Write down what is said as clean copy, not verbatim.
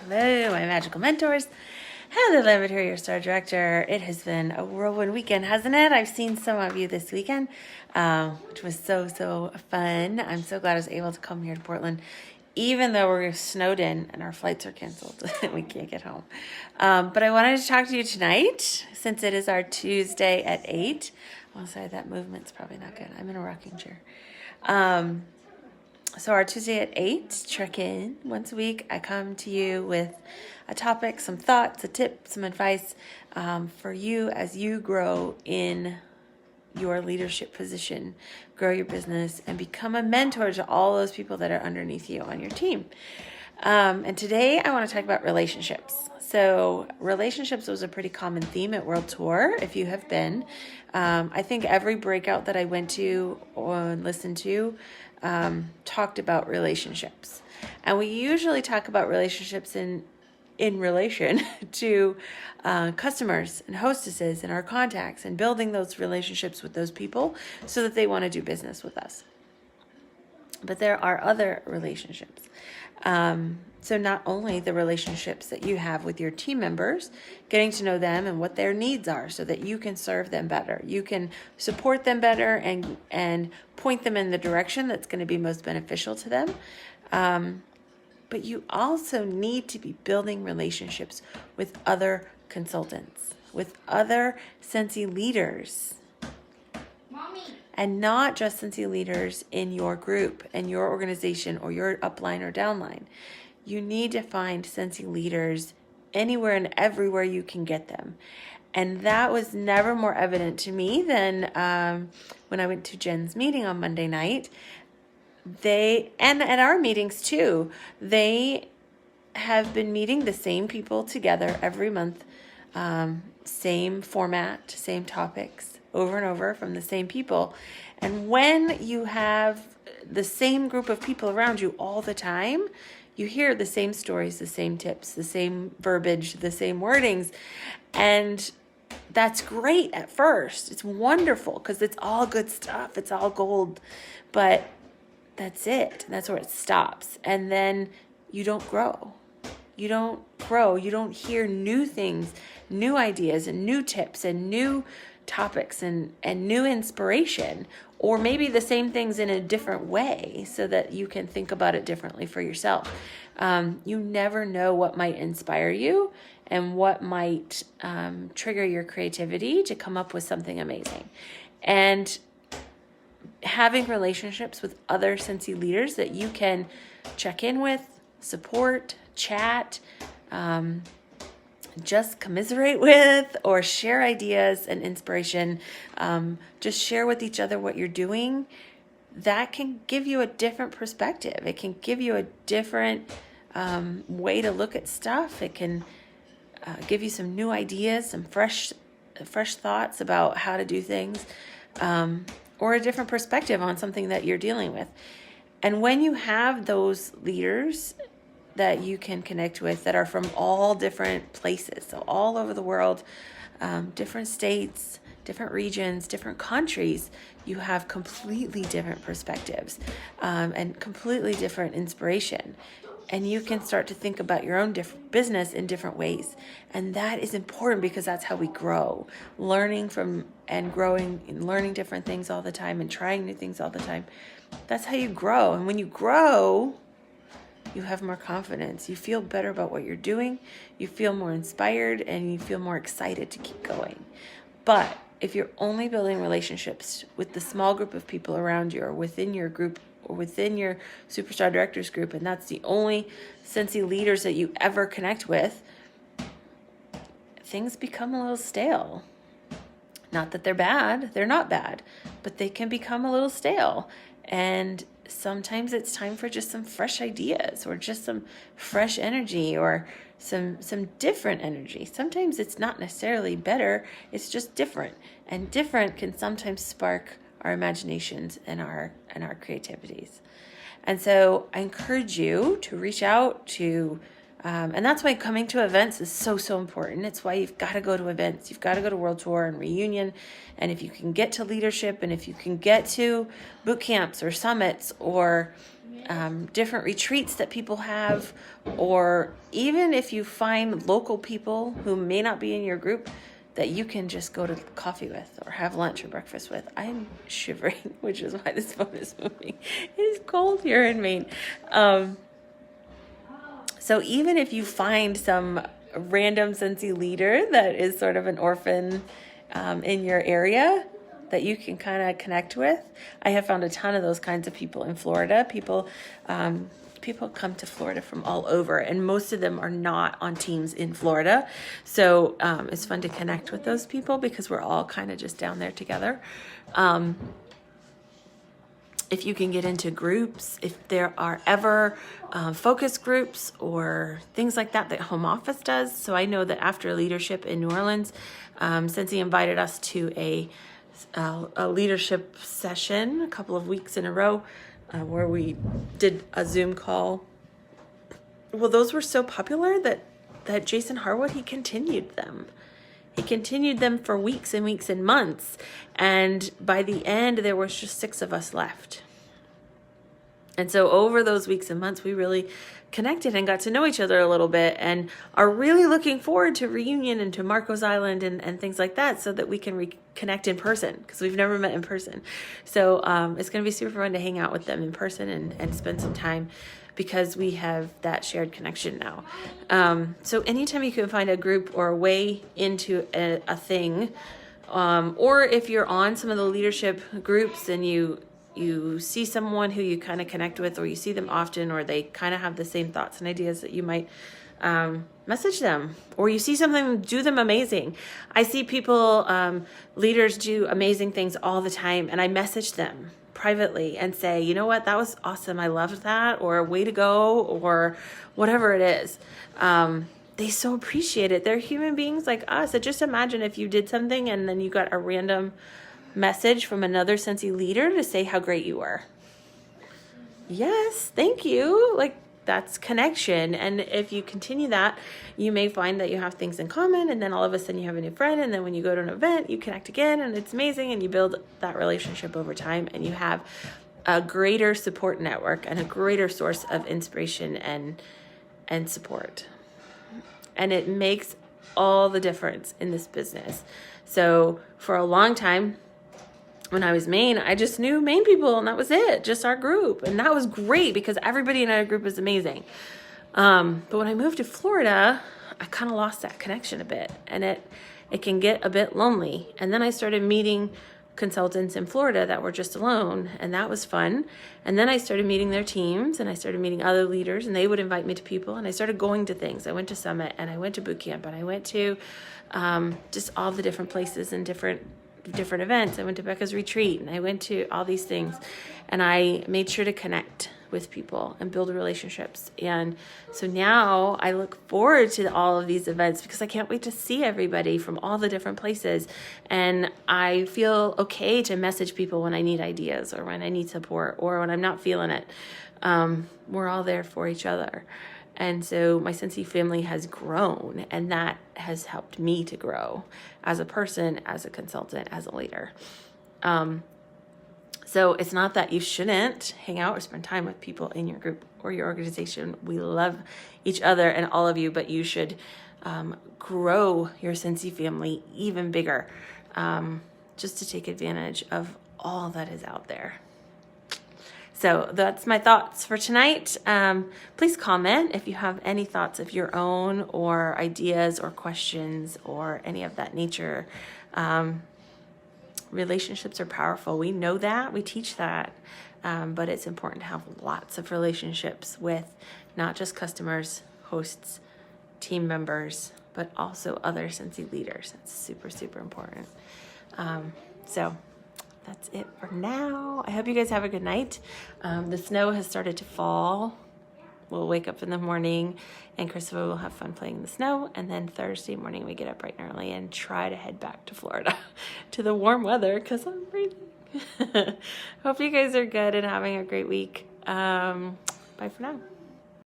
Hello, my magical mentors. Hello, Lavender, your star director. It has been a whirlwind weekend, hasn't it? I've seen some of you this weekend, which was so fun. I'm so glad I was able to come here to Portland, even though we're snowed in and our flights are canceled. We can't get home. But I wanted to talk to you tonight, since it is our Tuesday at 8. Oh, sorry, that movement's probably not good. I'm in a rocking chair. So our Tuesday at 8 check-in. Once a week, I come to you with a topic, some thoughts, a tip, some advice for you as you grow in your leadership position, grow your business, and become a mentor to all those people that are underneath you on your team. And today I want to talk about relationships. So relationships was a pretty common theme at World Tour, if you have been. I think every breakout that I went to or listened to talked about relationships. And we usually talk about relationships in relation to customers and hostesses and our contacts and building those relationships with those people so that they want to do business with us. But there are other relationships. So not only the relationships that you have with your team members, getting to know them and what their needs are so that you can serve them better. You can support them better and point them in the direction that's going to be most beneficial to them. But you also need to be building relationships with other consultants, with other Scentsy leaders. Mommy. And not just Scentsy leaders in your group and your organization or your upline or downline. You need to find Scentsy leaders anywhere and everywhere you can get them. And that was never more evident to me than when I went to Jen's meeting on Monday night. And at our meetings too, they have been meeting the same people together every month, same format, same topics, over and over from the same people. And when you have the same group of people around you all the time, you hear the same stories, the same tips, the same verbiage, the same wordings. And that's great at first. It's wonderful because it's all good stuff. It's all gold. But that's it. That's where it stops. And then you don't grow. You don't grow. You don't hear new things, new ideas and new tips and new topics and new inspiration, or maybe the same things in a different way so that you can think about it differently for yourself. You never know what might inspire you and what might trigger your creativity to come up with something amazing. And having relationships with other Scentsy leaders that you can check in with, support, chat, just commiserate with, or share ideas and inspiration, just share with each other what you're doing, that can give you a different perspective. It can give you a different way to look at stuff. It can give you some new ideas, some fresh thoughts about how to do things, or a different perspective on something that you're dealing with. And when you have those leaders that you can connect with that are from all different places, so all over the world, different states, different regions, different countries, you have completely different perspectives and completely different inspiration. And you can start to think about your own different business in different ways. And that is important because that's how we grow. Learning from and growing and learning different things all the time and trying new things all the time. That's how you grow. And when you grow, you have more confidence. You feel better about what you're doing. You feel more inspired and you feel more excited to keep going. But if you're only building relationships with the small group of people around you or within your group or within your Superstar Directors group, and that's the only Scentsy leaders that you ever connect with, things become a little stale. Not that they're bad. They're not bad. But they can become a little stale. And sometimes it's time for just some fresh ideas or just some fresh energy or some different energy. Sometimes it's not necessarily better. It's just different. And different can sometimes spark our imaginations and our creativities. And so I encourage you to reach out to, and that's why coming to events is so important. It's why you've got to go to events. You've got to go to World Tour and Reunion. And if you can get to leadership and if you can get to boot camps or summits or different retreats that people have, or even if you find local people who may not be in your group that you can just go to coffee with or have lunch or breakfast with. I'm shivering, which is why this phone is moving. It is cold here in Maine. So even if you find some random Scentsy leader that is sort of an orphan in your area that you can kind of connect with, I have found a ton of those kinds of people in Florida. People come to Florida from all over, and most of them are not on teams in Florida. So it's fun to connect with those people because we're all kind of just down there together. If you can get into groups, if there are ever focus groups or things like that that home office does. So I know that after leadership in New Orleans, Scentsy invited us to a leadership session a couple of weeks in a row where we did a Zoom call. Well, those were so popular that Jason Harwood, he continued them. He continued them for weeks and weeks and months. And by the end, there was just 6 of us left. And so over those weeks and months, we really connected and got to know each other a little bit and are really looking forward to reunion and to Marcos Island and things like that so that we can reconnect in person because we've never met in person. So it's going to be super fun to hang out with them in person and spend some time because we have that shared connection now. So anytime you can find a group or a way into a thing, or if you're on some of the leadership groups and you see someone who you kind of connect with, or you see them often, or they kind of have the same thoughts and ideas that you might message them, or you see something, do them amazing. I see people, leaders do amazing things all the time, and I message them privately and say, you know what, that was awesome. I loved that, or way to go, or whatever it is. They so appreciate it. They're human beings like us. So just imagine if you did something and then you got a random message from another Scentsy leader to say how great you were. Yes, thank you. Like, that's connection. And if you continue that, you may find that you have things in common, and then all of a sudden you have a new friend, and then when you go to an event, you connect again, and it's amazing, and you build that relationship over time, and you have a greater support network and a greater source of inspiration and support. And it makes all the difference in this business. So for a long time, when I was Maine, I just knew Maine people, and that was it, just our group. And that was great because everybody in our group was amazing. But when I moved to Florida, I kind of lost that connection a bit, and it can get a bit lonely. And then I started meeting consultants in Florida that were just alone, and that was fun. And then I started meeting their teams, and I started meeting other leaders, and they would invite me to people, and I started going to things. I went to Summit, and I went to boot camp, and I went to just all the different places and different events. I went to Becca's retreat, and I went to all these things, and I made sure to connect with people and build relationships. And so now I look forward to all of these events because I can't wait to see everybody from all the different places. And I feel okay to message people when I need ideas or when I need support or when I'm not feeling it. We're all there for each other. And so my Scentsy family has grown, and that has helped me to grow as a person, as a consultant, as a leader. So it's not that you shouldn't hang out or spend time with people in your group or your organization. We love each other and all of you, but you should grow your Scentsy family even bigger, just to take advantage of all that is out there. So that's my thoughts for tonight. Please comment if you have any thoughts of your own or ideas or questions or any of that nature. Relationships are powerful. We know that. We teach that. But it's important to have lots of relationships with not just customers, hosts, team members, but also other Scentsy leaders. That's super, super important. So that's it for now. I hope you guys have a good night. The snow has started to fall. We'll wake up in the morning and Christopher will have fun playing in the snow. And then Thursday morning we get up bright and early and try to head back to Florida to the warm weather because I'm freezing. Hope you guys are good and having a great week. Bye for now.